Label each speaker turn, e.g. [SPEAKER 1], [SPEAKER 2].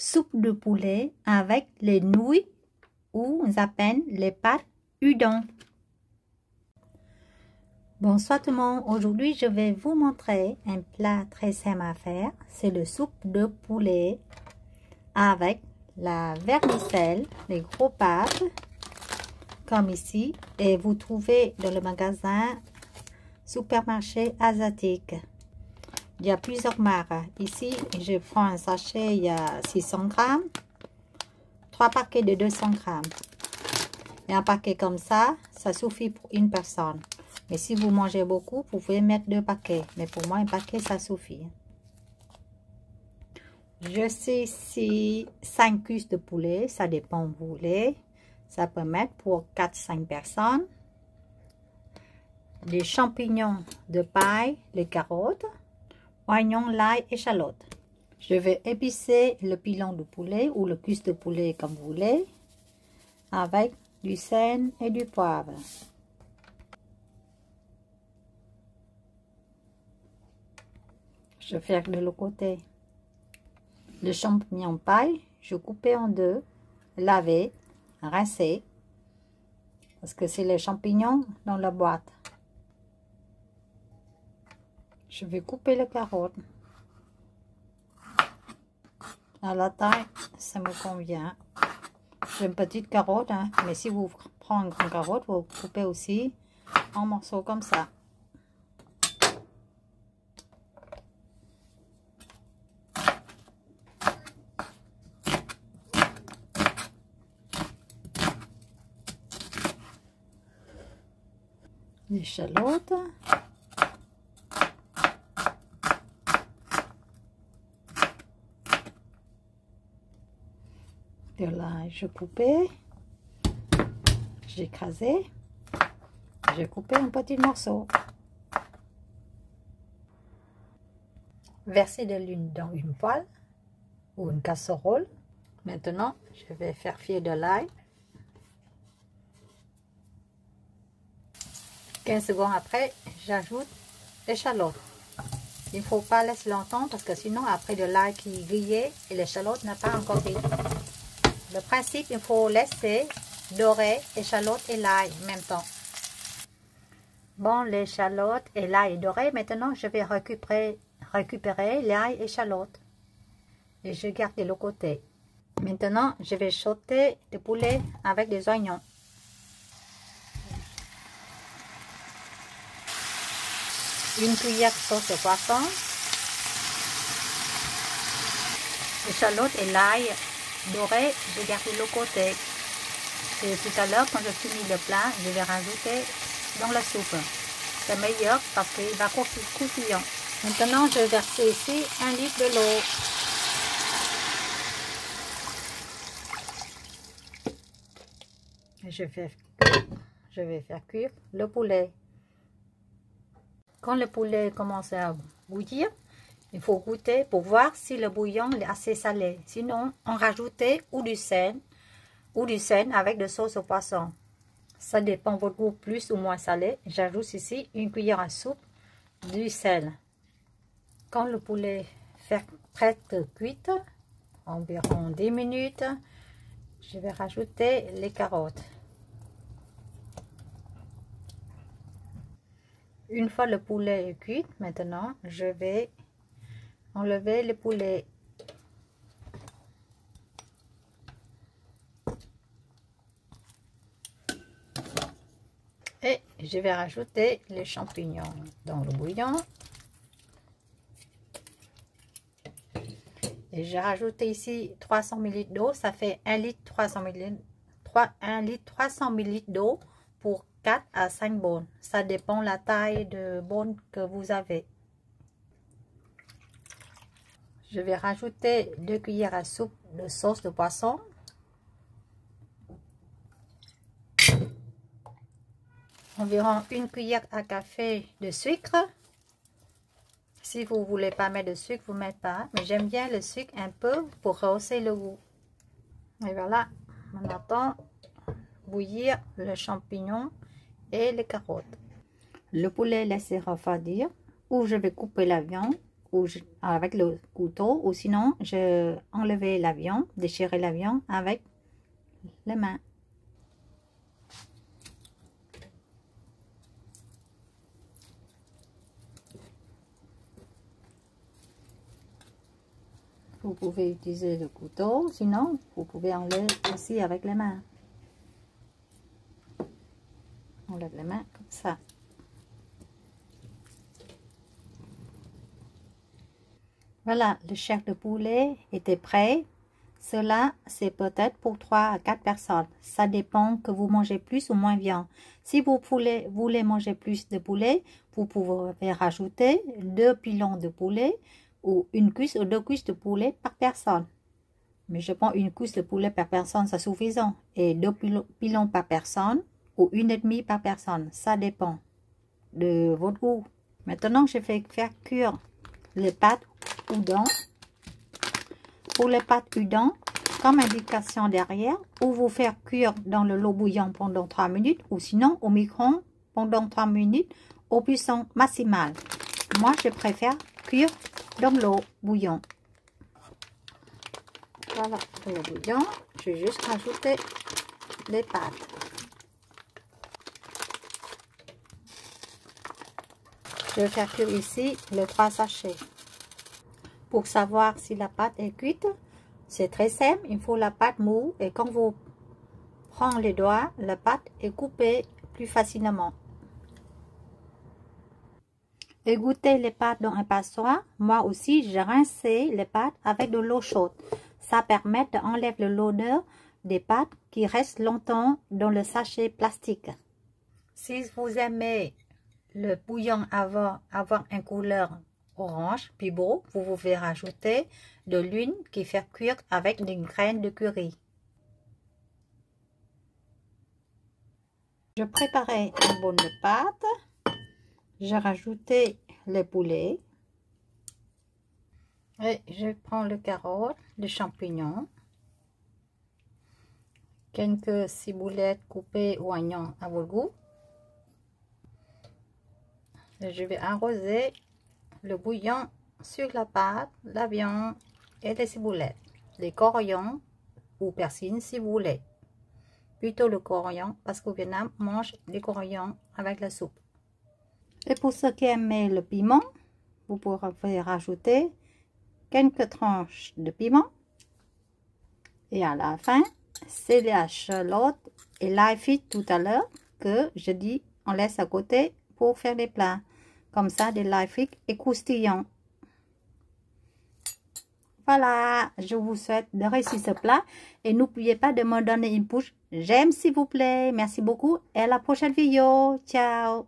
[SPEAKER 1] soupe de poulet avec les nouilles ou on appelle les pâtes udon. Bonsoir tout le monde, aujourd'hui je vais vous montrer un plat très simple à faire. C'est le soupe de poulet avec la vermicelle, les gros pâtes comme ici, et vous trouvez dans le magasin supermarché asiatique. Il y a plusieurs marques. Ici, je prends un sachet, il y a 600 grammes, 3 paquets de 200 grammes. Et un paquet comme ça suffit pour une personne. Mais si vous mangez beaucoup, vous pouvez mettre 2 paquets. Mais pour moi, un paquet, ça suffit. Je sais ici 5 cuisses de poulet, ça dépend où vous voulez. Ça peut mettre pour 4-5 personnes. Des champignons de paille, les carottes, oignons, l'ail, échalotes. Je vais épicer le pilon de poulet ou le cuisse de poulet comme vous voulez avec du sel et du poivre. Je vais faire de l'autre côté. Le champignon paille, je coupe en deux, laver, rincer, parce que c'est les champignons dans la boîte. Je vais couper les carottes. À la taille, ça me convient. J'ai une petite carotte, hein, mais si vous prenez une grande carotte, vous coupez aussi en morceaux comme ça. L'échalote. De là, je coupais, j'ai écrasé, j'ai coupé un petit morceau. Verser de l'huile dans une poêle ou une casserole. Maintenant, je vais faire frire de l'ail. 15 secondes après, j'ajoute l'échalote. Il ne faut pas laisser longtemps parce que sinon, après de l'ail qui est grillé et l'échalote n'a pas encore grillé. Le principe, il faut laisser dorer l'échalote et l'ail en même temps. Bon, l'échalote et l'ail est doré. Maintenant, je vais récupérer l'ail et l'échalote. Et je garde de l'autre côté. Maintenant, je vais sauter le poulet avec des oignons. Une cuillère de sauce de poisson. L'échalote et l'ail doré, je garde de l'autre côté. Et tout à l'heure, quand je finis le plat, je vais rajouter dans la soupe. C'est meilleur parce qu'il va croustillant. Maintenant, je vais verser ici 1 litre de l'eau. Je vais faire cuire le poulet. Quand le poulet commence à bouillir, il faut goûter pour voir si le bouillon est assez salé. Sinon, on rajoutait ou du sel avec de sauce au poisson. Ça dépend de votre goût plus ou moins salé. J'ajoute ici une cuillère à soupe du sel. Quand le poulet fait presque cuite, environ 10 minutes, je vais rajouter les carottes. Une fois le poulet est cuit, maintenant, je vais enlever le poulet. Et je vais rajouter les champignons dans le bouillon. Et j'ai rajouté ici 300 ml d'eau. Ça fait 1 litre 300 ml. 1 litre 300 ml d'eau pour 4 à 5 bons. Ça dépend de la taille de bons que vous avez. Je vais rajouter 2 cuillères à soupe de sauce de poisson. Environ 1 cuillère à café de sucre. Si vous ne voulez pas mettre de sucre, vous ne mettez pas. Mais j'aime bien le sucre un peu pour rehausser le goût. Et voilà, on attend bouillir le champignon et les carottes. Le poulet laissé refroidir. Ou je vais couper la viande avec le couteau, ou sinon je enlevais la viande, déchirer la viande avec les mains. Vous pouvez utiliser le couteau, sinon vous pouvez enlever aussi avec les mains. On lève les mains comme ça. Voilà, le chèque de poulet était prêt. Cela, c'est peut-être pour 3 à 4 personnes. Ça dépend que vous mangez plus ou moins viande. Si vous voulez manger plus de poulet, vous pouvez rajouter 2 pilons de poulet ou une cuisse ou 2 cuisses de poulet par personne. Mais je prends une cuisse de poulet par personne, c'est suffisant. Et 2 pilons par personne ou 1,5 par personne. Ça dépend de votre goût. Maintenant, je vais faire cuire les pâtes udon. Pour les pâtes udon, comme indication derrière, ou vous faire cuire dans le l'eau bouillante pendant 3 minutes, ou sinon au micro-ondes pendant 3 minutes au puissance maximale. Moi, je préfère cuire dans l'eau bouillante. Voilà, dans l'eau bouillante, je vais juste rajouter les pâtes. Je vais faire cuire ici les 3 sachets. Pour savoir si la pâte est cuite, c'est très simple. Il faut la pâte mou et quand vous prenez les doigts, la pâte est coupée plus facilement. Égouttez les pâtes dans un passoire. Moi aussi, j'ai rincé les pâtes avec de l'eau chaude. Ça permet d'enlever l'odeur des pâtes qui restent longtemps dans le sachet plastique. Si vous aimez le bouillon avoir une couleur orange, puis beau, vous pouvez rajouter de l'huile qui fait cuire avec des graines de curry. Je préparais un bol de pâte. J'ai rajouté le poulet. Et je prends le carotte, les champignons, quelques ciboulettes coupées ou oignons à votre goût. Et je vais arroser le bouillon sur la pâte, la viande et les ciboulettes. Les coriandres ou persil si vous voulez. Plutôt le coriandre parce qu'au Vietnam, on mange des coriandres avec la soupe. Et pour ceux qui aiment le piment, vous pourrez rajouter quelques tranches de piment. Et à la fin, c'est la shallot et l'ail fit tout à l'heure que je dis on laisse à côté pour faire des plats. Comme ça, des l'ail fit et croustillants. Voilà, je vous souhaite de réussir ce plat. Et n'oubliez pas de me donner une pouce j'aime s'il vous plaît. Merci beaucoup et à la prochaine vidéo. Ciao.